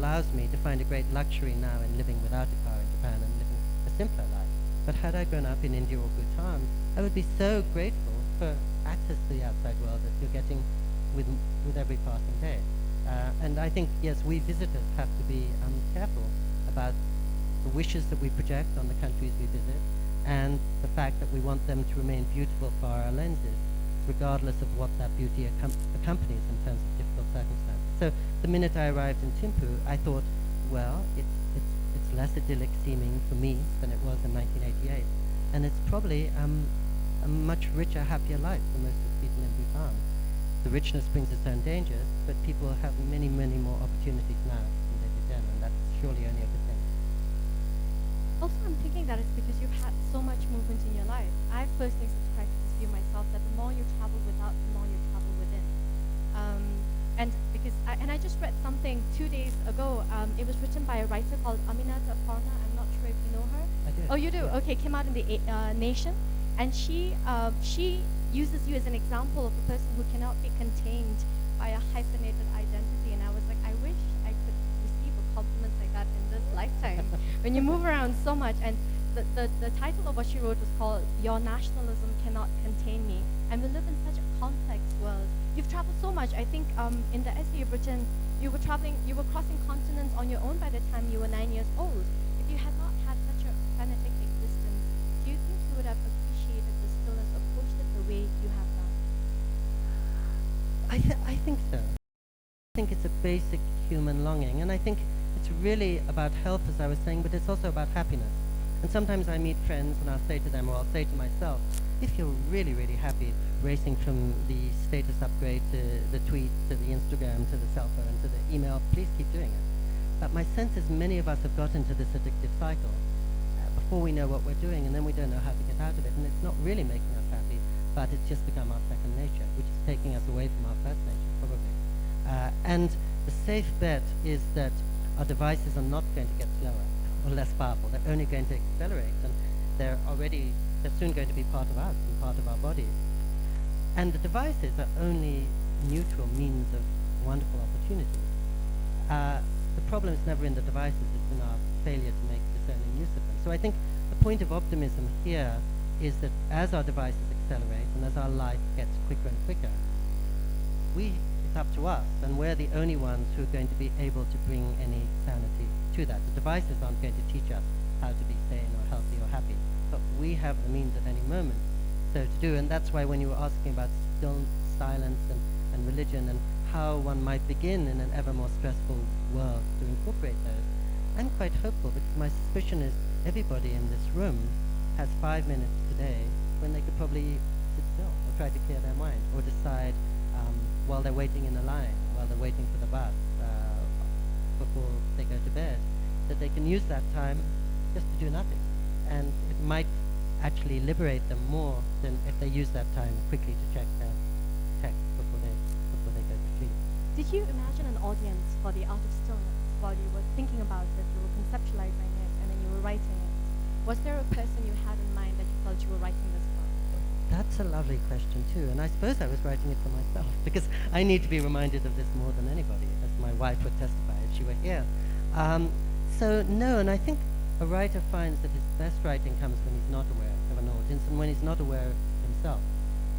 allows me to find a great luxury now in living without a car in Japan and living a simpler life. But had I grown up in India or Bhutan, I would be so grateful for access to the outside world that you're getting with every passing day. And I think, yes, we visitors have to be careful about the wishes that we project on the countries we visit and the fact that we want them to remain beautiful for our lenses, regardless of what that beauty accompanies in terms of difficult circumstances. So the minute I arrived in Thimphu, I thought, well, it's less idyllic seeming for me than it was in 1988. And it's probably a much richer, happier life for most of the people in Bhutan. The richness brings its own dangers, but people have many, many more opportunities now than they did then, and that's surely only a good thing. Also, I'm thinking that it's because you've had so much movement in your life. I personally subscribe to this view myself that the more you travel without, the more you travel within. And because I just read something 2 days ago. It was written by a writer called Namita Bhandare. I'm not sure if you know her. I do. Oh, you do? Yeah. Okay, came out in the Nation, and she uses you as an example of a person who cannot be contained by a hyphenated identity. And I was like, I wish I could receive a compliment like that in this lifetime. When you move around so much, and the title of what she wrote was called "Your Nationalism Cannot Contain Me." And we live in such a complex world. You've traveled so much. I think in the essay you've written, you were crossing continents on your own by the time you were 9 years old. If you had not had such a frenetic existence, do you think you would have appreciated the stillness, approached it the way you have done? I think so. I think it's a basic human longing, and I think it's really about health, as I was saying, but it's also about happiness. And sometimes I meet friends and I'll say to them, or I'll say to myself, if you're really, really happy racing from the status upgrade to the tweet, to the Instagram, to the cell phone, to the email, please keep doing it. But my sense is many of us have got into this addictive cycle before we know what we're doing, and then we don't know how to get out of it. And it's not really making us happy, but it's just become our second nature, which is taking us away from our first nature, probably. And the safe bet is that our devices are not going to get slower or less powerful. They're only going to accelerate, and they're soon going to be part of us and part of our bodies. And the devices are only neutral means of wonderful opportunities. The problem is never in the devices, it's in our failure to make discerning use of them. So I think the point of optimism here is that as our devices accelerate and as our life gets quicker and quicker, it's up to us, and we're the only ones who are going to be able to bring any sanity to that. The devices aren't going to teach us how to be sane or healthy or happy, but we have the means at any moment so to do. And that's why when you were asking about still silence and religion and how one might begin in an ever more stressful world to incorporate those, I'm quite hopeful, because my suspicion is everybody in this room has 5 minutes today when they could probably sit still or try to clear their mind or decide while they're waiting in a line, while they're waiting for the bus, before they go to bed, that they can use that time just to do nothing. And it might actually liberate them more than if they use that time quickly to check their text before they go to sleep. Did you imagine an audience for the Art of Stillness while you were thinking about it, you were conceptualizing it, and then you were writing it? Was there a person you had in mind that you felt you were writing this for? That's a lovely question too, and I suppose I was writing it for myself, because I need to be reminded of this more than anybody, as my wife would testify if she were here. So no, and I think a writer finds that his best writing comes when he's not aware of an audience and when he's not aware of himself.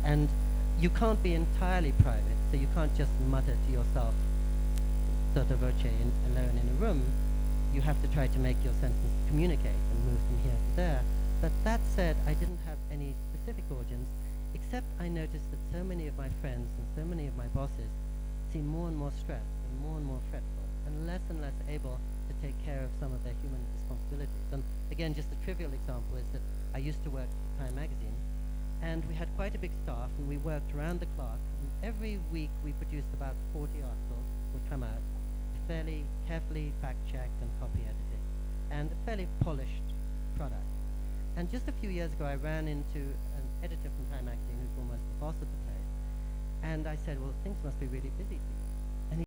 And you can't be entirely private, so you can't just mutter to yourself sotto voce alone in a room. You have to try to make your sentence communicate and move from here to there. But that said, I didn't have any specific audience, except I noticed that so many of my friends and so many of my bosses seem more and more stressed and more fretful and less able to take care of some of their human responsibilities. And again, just a trivial example is that I used to work for Time magazine, and we had quite a big staff, and we worked around the clock, and every week we produced about 40 articles would come out, fairly carefully fact-checked and copy edited, and a fairly polished product. And just a few years ago, I ran into an editor from Time magazine who's almost the boss of the place, and I said, well, things must be really busy for you.